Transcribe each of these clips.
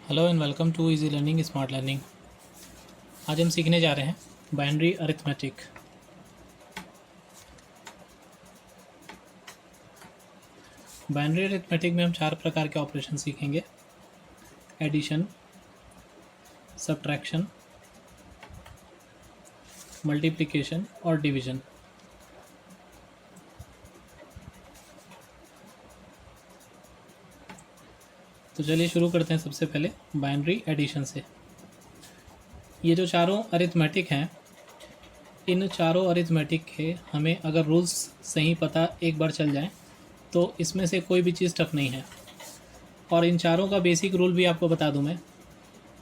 Hello and welcome to easy learning smart learning. आज हम सीखने जा रहे हैं बाइनरी अरिथमेटिक। बाइनरी अरिथमेटिक में हम 4 प्रकार के ऑपरेशन सीखेंगे: एडिशन, सब्ट्रैक्शन, मल्टीप्लिकेशन और डिवीजन। तो चलिए शुरू करते हैं सबसे पहले बाइनरी एडिशन से। ये जो चारों अरिथमेटिक हैं, इन चारों अरिथमेटिक के हमें अगर रूल्स सही पता एक बार चल जाएं तो इसमें से कोई भी चीज़ टफ नहीं है। और इन चारों का बेसिक रूल भी आपको बता दूं मैं।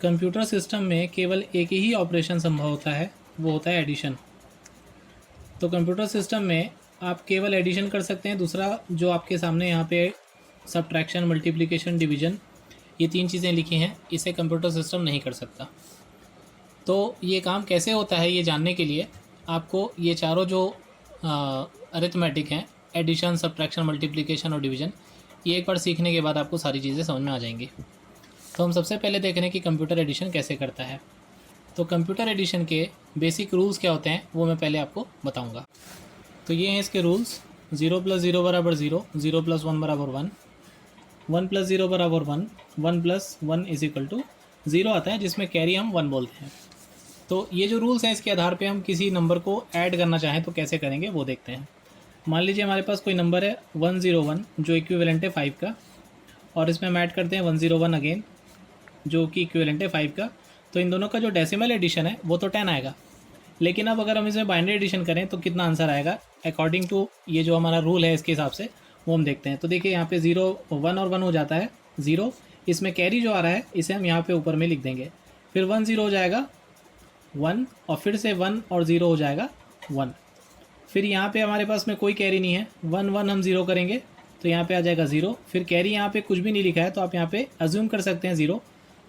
कंप्यूटर सिस्टम में केवल एक ही ऑपरेशन संभव होता है, वो होता है एडिशन। तो कंप्यूटर सिस्टम में आप केवल एडिशन कर सकते हैं। दूसरा जो आपके सामने यहाँ पे सब्ट्रैक्शन, मल्टीप्लिकेशन, डिवीजन, ये 3 चीज़ें लिखी हैं, इसे कंप्यूटर सिस्टम नहीं कर सकता। तो ये काम कैसे होता है ये जानने के लिए आपको ये चारों जो अरिथमेटिक हैं, एडिशन, सब्ट्रैक्शन, मल्टीप्लिकेशन और डिवीजन, ये एक बार सीखने के बाद आपको सारी चीज़ें समझ में आ जाएंगी। तो हम सबसे पहले देख रहे हैं कि कंप्यूटर एडिशन कैसे करता है। तो कंप्यूटर एडिशन के बेसिक रूल्स क्या होते हैं वो मैं पहले आपको बताऊँगा। तो ये हैं इसके रूल्स: 0 + 0 = 0, 0 + 1 = 1, 1 + 0 = 1, 1 + 1 = 0 आता है, जिसमें कैरी हम 1 बोलते हैं। तो ये जो रूल्स हैं इसके आधार पे हम किसी नंबर को ऐड करना चाहें तो कैसे करेंगे वो देखते हैं। मान लीजिए हमारे पास कोई नंबर है 101 जो इक्विवेलेंट है 5 का, और इसमें हम ऐड करते हैं 101 अगेन जो कि इक्विवेलेंट है 5 का। तो इन दोनों का जो डेसिमल एडिशन है वो तो 10 आएगा। लेकिन अब अगर हम इसमें बाइनरी एडिशन करें तो कितना आंसर आएगा अकॉर्डिंग टू ये जो हमारा रूल है इसके हिसाब से वो हम देखते हैं। तो देखिए यहाँ पे 0, 1 और 1 हो जाता है 0। इसमें कैरी जो आ रहा है इसे हम यहाँ पे ऊपर में लिख देंगे। फिर 1 0 हो जाएगा 1, और फिर से 1 और 0 हो जाएगा 1। फिर यहाँ पे हमारे पास में कोई कैरी नहीं है, 1 1 हम 0 करेंगे तो यहाँ पे आ जाएगा 0। फिर कैरी यहाँ पे कुछ भी नहीं लिखा है तो आप यहाँ पे अज्यूम कर सकते हैं 0,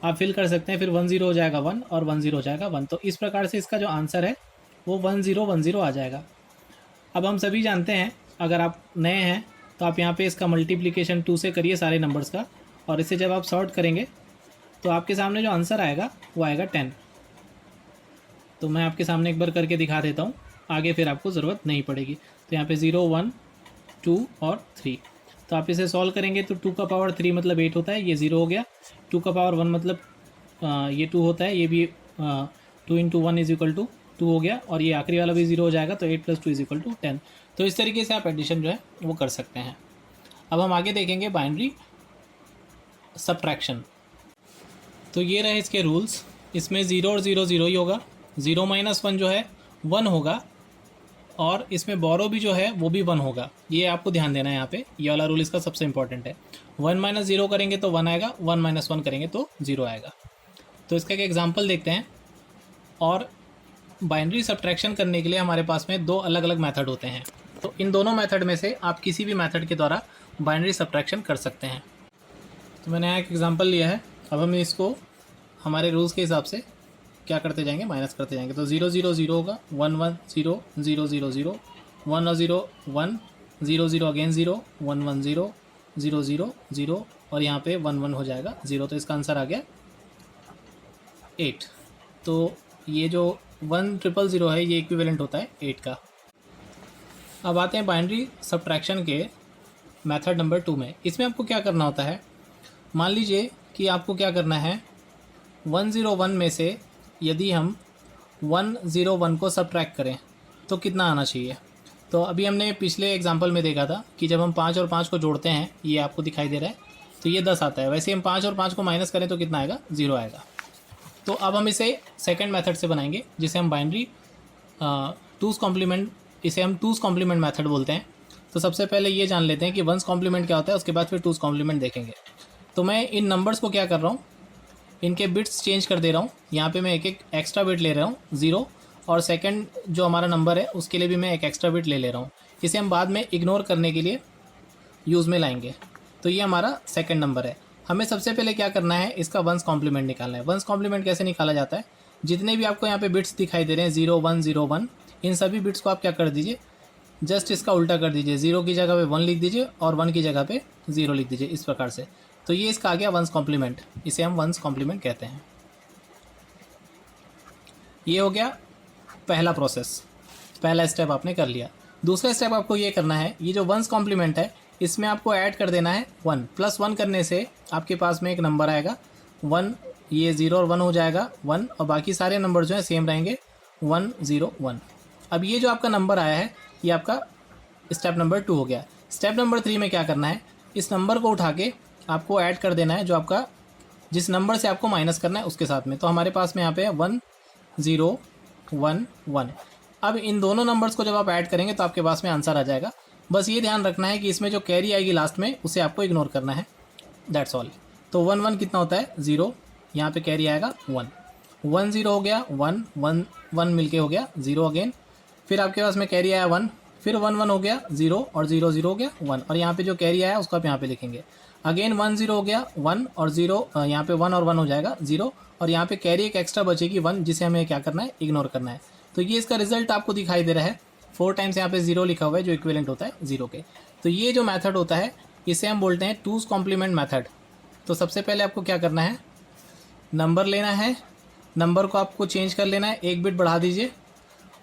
आप फिल कर सकते हैं। फिर 1 0 हो जाएगा 1 और 1 0 हो जाएगा 1। तो इस प्रकार से इसका जो आंसर है वो 1 0 1 0 आ जाएगा। अब हम सभी जानते हैं, अगर आप नए हैं तो आप यहाँ पे इसका मल्टीप्लिकेशन 2 से करिए सारे नंबर्स का, और इसे जब आप सॉर्ट करेंगे तो आपके सामने जो आंसर आएगा वो आएगा 10। तो मैं आपके सामने एक बार करके दिखा देता हूँ, आगे फिर आपको ज़रूरत नहीं पड़ेगी। तो यहाँ पे 0 1 2 और 3। तो आप इसे सॉल्व करेंगे तो 2 का पावर 3 मतलब 8 होता है, ये 0 हो गया। 2 का पावर 1 मतलब ये 2 होता है, ये भी 2 × 1 = 2 हो गया, और ये आखिरी वाला भी 0 हो जाएगा। तो 8 + 2 = 10। तो इस तरीके से आप एडिशन जो है वो कर सकते हैं। अब हम आगे देखेंगे बाइनरी सब्ट्रैक्शन। तो ये रहे इसके रूल्स। इसमें 0 और 0 0 ही होगा, 0 - 1 जो है 1 होगा, और इसमें बोरो भी जो है वो भी 1 होगा। ये आपको ध्यान देना है, यहाँ पे ये वाला रूल इसका सबसे इंपॉर्टेंट है। 1 - 0 करेंगे तो 1 आएगा, 1 - 1 करेंगे तो 0 आएगा। तो इसका एक एग्जाम्पल देखते हैं। और बाइनरी सब्ट्रैक्शन करने के लिए हमारे पास में 2 अलग अलग मेथड होते हैं। तो इन दोनों मेथड में से आप किसी भी मेथड के द्वारा बाइनरी सब्ट्रैक्शन कर सकते हैं। तो मैंने यहाँ एक एग्जांपल लिया है। अब हम इसको हमारे रूल्स के हिसाब से क्या करते जाएंगे, माइनस करते जाएंगे। तो 0 0 0 होगा, 1 1 0 0 0 0, 1 और 0 1, 0 0 अगेन 0, 1 1 0 0 0 0, और यहाँ पे 1 1 हो जाएगा 0। तो इसका आंसर आ गया 8। तो ये जो 1 0 0 है ये इक्विवेलेंट होता है 8 का। अब आते हैं बाइनरी सब्ट्रैक्शन के मेथड नंबर 2 में। इसमें आपको क्या करना होता है, मान लीजिए कि आपको क्या करना है, 101 में से यदि हम 101 को सब्ट्रैक्ट करें तो कितना आना चाहिए। तो अभी हमने पिछले एग्जांपल में देखा था कि जब हम 5 और 5 को जोड़ते हैं, ये आपको दिखाई दे रहा है, तो ये 10 आता है। वैसे हम 5 और 5 को माइनस करें तो कितना आएगा, 0 आएगा। तो अब हम इसे सेकंड मेथड से बनाएंगे, जिसे हम बाइनरी 2's कॉम्प्लीमेंट, इसे हम 2's कॉम्प्लीमेंट मेथड बोलते हैं। तो सबसे पहले ये जान लेते हैं कि 1's कॉम्प्लीमेंट क्या होता है, उसके बाद फिर 2's कॉम्प्लीमेंट देखेंगे। तो मैं इन नंबर्स को क्या कर रहा हूँ, इनके बिट्स चेंज कर दे रहा हूँ। यहाँ पे मैं एक एक एक्स्ट्रा बिट ले रहा हूँ 0, और सेकंड जो हमारा नंबर है उसके लिए भी मैं एक एक्स्ट्रा बिट ले रहा हूँ। इसे हम बाद में इग्नोर करने के लिए यूज़ में लाएंगे। तो ये हमारा सेकंड नंबर है। हमें सबसे पहले क्या करना है, इसका 1's कॉम्प्लीमेंट निकालना है। 1's कॉम्प्लीमेंट कैसे निकाला जाता है, जितने भी आपको यहाँ पे बिट्स दिखाई दे रहे हैं 0 1 0 1, इन सभी बिट्स को आप क्या कर दीजिए, जस्ट इसका उल्टा कर दीजिए। 0 की जगह पे 1 लिख दीजिए और 1 की जगह पे 0 लिख दीजिए। इस प्रकार से तो ये इसका आ गया वंस कॉम्प्लीमेंट, इसे हम वंस कॉम्प्लीमेंट कहते हैं। ये हो गया पहला प्रोसेस, पहला स्टेप आपने कर लिया। दूसरा स्टेप आपको ये करना है, ये जो वंस कॉम्प्लीमेंट है इसमें आपको ऐड कर देना है 1, प्लस 1 करने से आपके पास में एक नंबर आएगा 1, ये 0 और 1 हो जाएगा 1, और बाकी सारे नंबर जो हैं सेम रहेंगे 1 0 1। अब ये जो आपका नंबर आया है ये आपका स्टेप नंबर 2 हो गया। स्टेप नंबर 3 में क्या करना है, इस नंबर को उठा के आपको ऐड कर देना है जो आपका जिस नंबर से आपको माइनस करना है उसके साथ में। तो हमारे पास में यहाँ पे 1 0 1 1। अब इन दोनों नंबर्स को जब आप ऐड करेंगे तो आपके पास में आंसर आ जाएगा। बस ये ध्यान रखना है कि इसमें जो कैरी आएगी लास्ट में उसे आपको इग्नोर करना है, दैट्स ऑल। तो 1 1 कितना होता है 0, यहाँ पे कैरी आएगा 1 1 0 हो गया 1 1 1 मिलके हो गया 0 अगेन, फिर आपके पास में कैरी आया 1, फिर 1 1 हो गया 0 और 0 0 हो गया 1, और यहाँ पे जो कैरी आया उसको आप यहाँ पे लिखेंगे। अगेन 1 0 हो गया 1 और 0, यहाँ पे 1 और 1 हो जाएगा 0, और यहाँ पे कैरी एक एक्स्ट्रा बचेगी 1 जिसे हमें क्या करना है, इग्नोर करना है। तो ये इसका रिजल्ट आपको दिखाई दे रहा है, 4 टाइम्स यहाँ पे 0 लिखा हुआ है जो इक्विवेलेंट होता है 0 के। तो ये जो मेथड होता है इसे हम बोलते हैं टूज कॉम्प्लीमेंट मेथड। तो सबसे पहले आपको क्या करना है, नंबर लेना है, नंबर को आपको चेंज कर लेना है, 1 बिट बढ़ा दीजिए,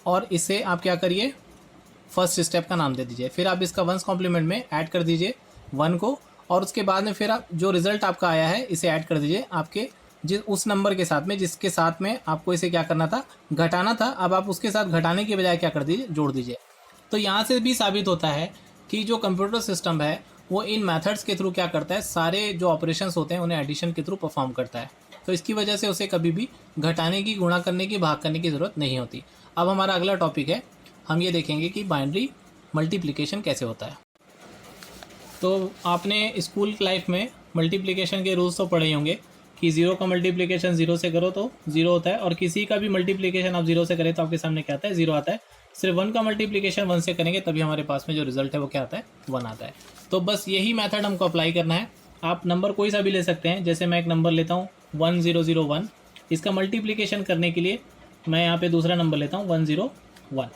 और इसे आप क्या करिए, फर्स्ट स्टेप का नाम दे दीजिए। फिर आप इसका वंस कॉम्प्लीमेंट में ऐड कर दीजिए 1 को, और उसके बाद में फिर आप जो रिजल्ट आपका आया है इसे ऐड कर दीजिए आपके जिस उस नंबर के साथ में जिसके साथ में आपको इसे क्या करना था, घटाना था। अब आप उसके साथ घटाने के बजाय क्या कर दीजिए, जोड़ दीजिए। तो यहाँ से भी साबित होता है कि जो कंप्यूटर सिस्टम है वो इन मेथड्स के थ्रू क्या करता है, सारे जो ऑपरेशंस होते हैं उन्हें एडिशन के थ्रू परफॉर्म करता है। तो इसकी वजह से उसे कभी भी घटाने की, गुणा करने की, भाग करने की ज़रूरत नहीं होती। अब हमारा अगला टॉपिक है, हम ये देखेंगे कि बाइनरी मल्टीप्लिकेशन कैसे होता है। तो आपने स्कूल लाइफ में मल्टीप्लिकेशन के रूल्स तो पढ़े ही होंगे कि 0 का मल्टीप्लिकेशन 0 से करो तो 0 होता है, और किसी का भी मल्टीप्लिकेशन आप 0 से करें तो आपके सामने क्या आता है, 0 आता है। सिर्फ 1 का मल्टीप्लिकेशन 1 से करेंगे तभी हमारे पास में जो रिजल्ट है वो क्या आता है, 1 आता है। तो बस यही मेथड हमको अप्लाई करना है। आप नंबर कोई सा भी ले सकते हैं, जैसे मैं एक नंबर लेता हूँ 1 0 0 1, इसका मल्टीप्लिकेशन करने के लिए मैं यहाँ पे दूसरा नंबर लेता हूँ 1 0 1।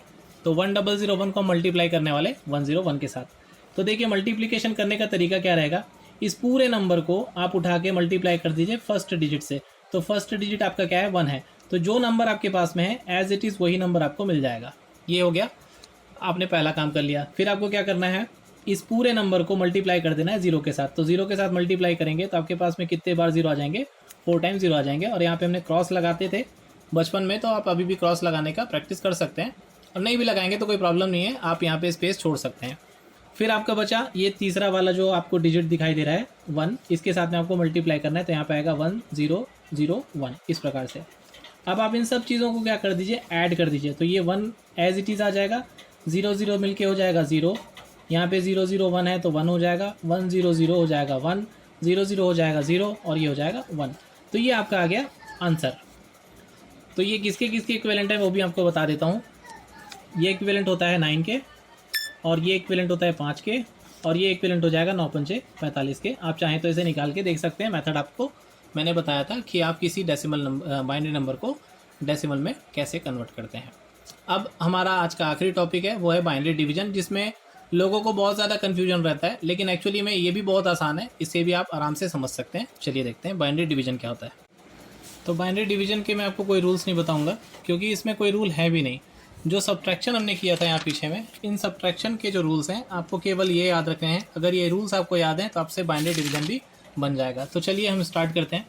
तो 1 0 0 1 को मल्टीप्लाई करने वाले 1 0 1 के साथ। तो देखिए मल्टीप्लिकेशन करने का तरीका क्या रहेगा, इस पूरे नंबर को आप उठा के मल्टीप्लाई कर दीजिए फर्स्ट डिजिट से। तो फर्स्ट डिजिट आपका क्या है, 1 है, तो जो नंबर आपके पास में है एज इट इज़ वही नंबर आपको मिल जाएगा। ये हो गया, आपने पहला काम कर लिया। फिर आपको क्या करना है, इस पूरे नंबर को मल्टीप्लाई कर देना है 0 के साथ। तो 0 के साथ मल्टीप्लाई करेंगे तो आपके पास में कितने बार 0 आ जाएंगे, 4 टाइम्स 0 आ जाएंगे। और यहाँ पे हमने क्रॉस लगाते थे बचपन में, तो आप अभी भी क्रॉस लगाने का प्रैक्टिस कर सकते हैं, और नहीं भी लगाएंगे तो कोई प्रॉब्लम नहीं है, आप यहाँ पे स्पेस छोड़ सकते हैं। फिर आपका बचा ये तीसरा वाला जो आपको डिजिट दिखाई दे रहा है 1, इसके साथ में आपको मल्टीप्लाई करना है, तो यहाँ पे आएगा 1 0 0 1 इस प्रकार से। अब आप इन सब चीज़ों को क्या कर दीजिए, ऐड कर दीजिए। तो ये 1 एज इट इज़ आ जाएगा, 0 0 मिलके हो जाएगा 0, यहाँ पे 0 0 1 है तो 1 हो जाएगा, 1 0 0 हो जाएगा 1, 0 0 हो जाएगा 0, और ये हो जाएगा 1। तो ये आपका आ गया आंसर। तो ये किसके किसके इक्विवेलेंट है वो भी आपको बता देता हूँ। ये इक्विवेलेंट होता है 9 के, और ये इक्विवेलेंट होता है 5 के, और ये इक्विवेलेंट हो जाएगा 9 पंचे 45 के। आप चाहें तो इसे निकाल के देख सकते हैं। मेथड आपको मैंने बताया था कि आप किसी डेसिमल नंबर, बाइनरी नंबर को डेसिमल में कैसे कन्वर्ट करते हैं। अब हमारा आज का आखिरी टॉपिक है वो है बाइनरी डिवीजन, जिसमें लोगों को बहुत ज़्यादा कन्फ्यूजन रहता है, लेकिन एक्चुअली में ये भी बहुत आसान है, इसे भी आप आराम से समझ सकते हैं। चलिए देखते हैं बाइनरी डिवीजन क्या होता है। तो बाइनरी डिवीजन के मैं आपको कोई रूल्स नहीं बताऊँगा, क्योंकि इसमें कोई रूल है भी नहीं। जो सब्ट्रैक्शन हमने किया था यहाँ पीछे में, इन सब्ट्रैक्शन के जो रूल्स हैं आपको केवल ये याद रखने हैं। अगर ये रूल्स आपको याद हैं तो आपसे बाइनरी डिवीजन भी बन जाएगा। तो चलिए हम स्टार्ट करते हैं।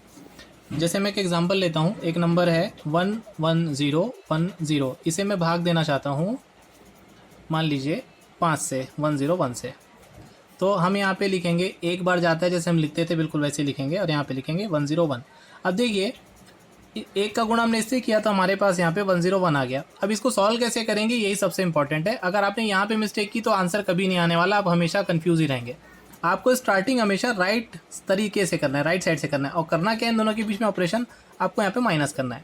जैसे मैं एक एग्जांपल लेता हूँ, एक नंबर है 1 1 0 1 0, इसे मैं भाग देना चाहता हूँ मान लीजिए 5 से, 1 0 1 से। तो हम यहाँ पे लिखेंगे, एक बार जाता है जैसे हम लिखते थे बिल्कुल वैसे लिखेंगे, और यहाँ पे लिखेंगे 1 0 1। अब देखिए एक का गुणा हमने इससे किया तो हमारे पास यहाँ पे 1 0 1 आ गया। अब इसको सॉल्व कैसे करेंगे, यही सबसे इंपॉर्टेंट है। अगर आपने यहाँ पे मिस्टेक की तो आंसर कभी नहीं आने वाला, आप हमेशा कंफ्यूज ही रहेंगे। आपको स्टार्टिंग हमेशा राइट तरीके से करना है, राइट साइड से करना है, और करना क्या है, इन दोनों के बीच में ऑपरेशन आपको यहाँ पे माइनस करना है।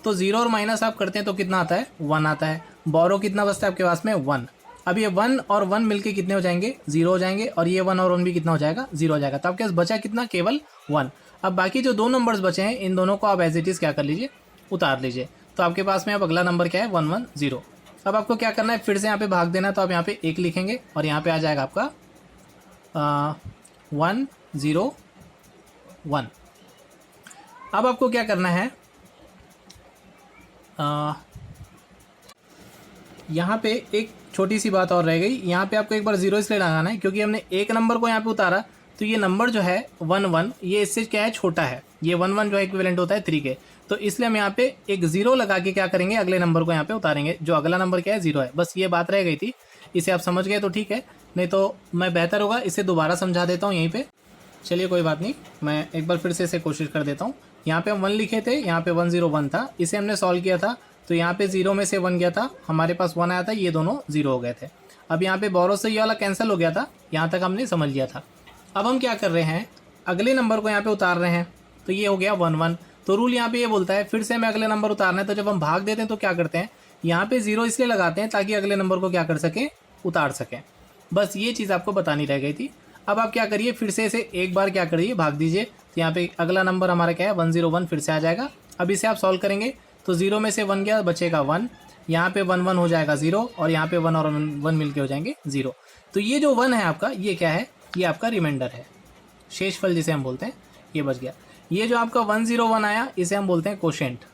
तो 0 और माइनस आप करते हैं तो कितना आता है, 1 आता है। बोरो कितना बचता है आपके पास में, 1। अब ये 1 और 1 मिलके कितने हो जाएंगे, 0 हो जाएंगे, और ये 1 और 1 भी कितना हो जाएगा, 0 हो जाएगा। तो आपके पास बचा कितना, केवल 1। अब बाकी जो 2 नंबर्स बचे हैं इन दोनों को आप एज इट इज़ क्या कर लीजिए, उतार लीजिए। तो आपके पास में अब अगला नंबर क्या है, 1 1 0। अब आपको क्या करना है, फिर से यहाँ पे भाग देना है। तो आप यहाँ पे 1 लिखेंगे, और यहाँ पे आ जाएगा आपका 1 0 1। अब आपको क्या करना है, यहाँ पे एक छोटी सी बात और रह गई। यहाँ पे आपको एक बार 0 इसलिए लगाना है क्योंकि हमने एक नंबर को यहाँ पे उतारा, तो ये नंबर जो है 1 1 ये इससे क्या है, छोटा है। ये 1 1 जो है इक्विवेलेंट होता है 3 के, तो इसलिए हम यहाँ पे एक 0 लगा के क्या करेंगे, अगले नंबर को यहाँ पे उतारेंगे। जो अगला नंबर क्या है, 0 है। बस ये बात रह गई थी, इसे आप समझ गए तो ठीक है, नहीं तो मैं बेहतर होगा इसे दोबारा समझा देता हूँ यहीं पे। चलिए कोई बात नहीं, मैं एक बार फिर से इसे कोशिश कर देता हूँ। यहाँ पे हम 1 लिखे थे, यहाँ पे 1 0 1 था, इसे हमने सॉल्व किया था, तो यहाँ पे 0 में से 1 गया था, हमारे पास 1 आया था, ये दोनों 0 हो गए थे। अब यहाँ पे बोरो से ये वाला कैंसिल हो गया था, यहाँ तक हमने समझ लिया था। अब हम क्या कर रहे हैं, अगले नंबर को यहाँ पे उतार रहे हैं, तो ये हो गया 1 1। तो रूल यहाँ पे ये बोलता है फिर से हमें अगले नंबर उतारना है, तो जब हम भाग देते हैं तो क्या करते हैं, यहाँ पे 0 इसलिए लगाते हैं ताकि अगले नंबर को क्या कर सकें, उतार सकें। बस ये चीज़ आपको बतानी रह गई थी। अब आप क्या करिए, फिर से इसे एक बार क्या करिए, भाग दीजिए, तो यहाँ पे अगला नंबर हमारा क्या है 1 0 1 फिर से आ जाएगा। अब इसे आप सॉल्व करेंगे तो 0 में से 1 गया, बचेगा 1, यहाँ पे 1 1 हो जाएगा 0, और यहाँ पे 1 और 1 मिलके हो जाएंगे 0। तो ये जो 1 है आपका, ये क्या है, ये आपका रिमाइंडर है, शेषफल जिसे हम बोलते हैं, ये बच गया। ये जो आपका 1 0 1 आया, इसे हम बोलते हैं कोशेंट।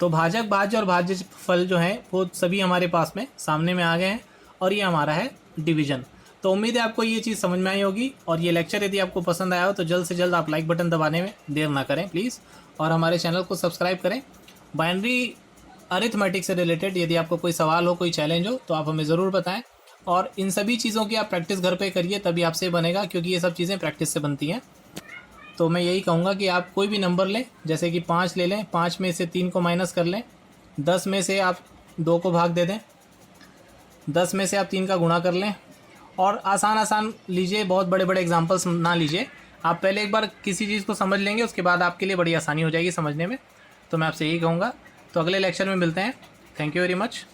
तो भाजक, भाज्य और भाज्य फल जो है वो सभी हमारे पास में सामने में आ गए हैं, और ये हमारा है डिवीजन। तो उम्मीद है आपको ये चीज़ समझ में आई होगी, और ये लेक्चर यदि आपको पसंद आया हो तो जल्द से जल्द आप लाइक बटन दबाने में देर ना करें प्लीज़, और हमारे चैनल को सब्सक्राइब करें। बाइनरी अरिथमेटिक से रिलेटेड यदि आपको कोई सवाल हो, कोई चैलेंज हो, तो आप हमें ज़रूर बताएं, और इन सभी चीज़ों की आप प्रैक्टिस घर पे करिए, तभी आपसे बनेगा, क्योंकि ये सब चीज़ें प्रैक्टिस से बनती हैं। तो मैं यही कहूँगा कि आप कोई भी नंबर लें, जैसे कि 5 ले लें, 5 में से 3 को माइनस कर लें, 10 में से आप 2 को भाग दे दें, 10 में से आप 3 का गुणा कर लें, और आसान लीजिए, बहुत बड़े बड़े एग्जाम्पल्स ना लीजिए। आप पहले एक बार किसी चीज़ को समझ लेंगे, उसके बाद आपके लिए बड़ी आसानी हो जाएगी समझने में। तो मैं आपसे यही कहूँगा। तो अगले लेक्चर में मिलते हैं। Thank you very much.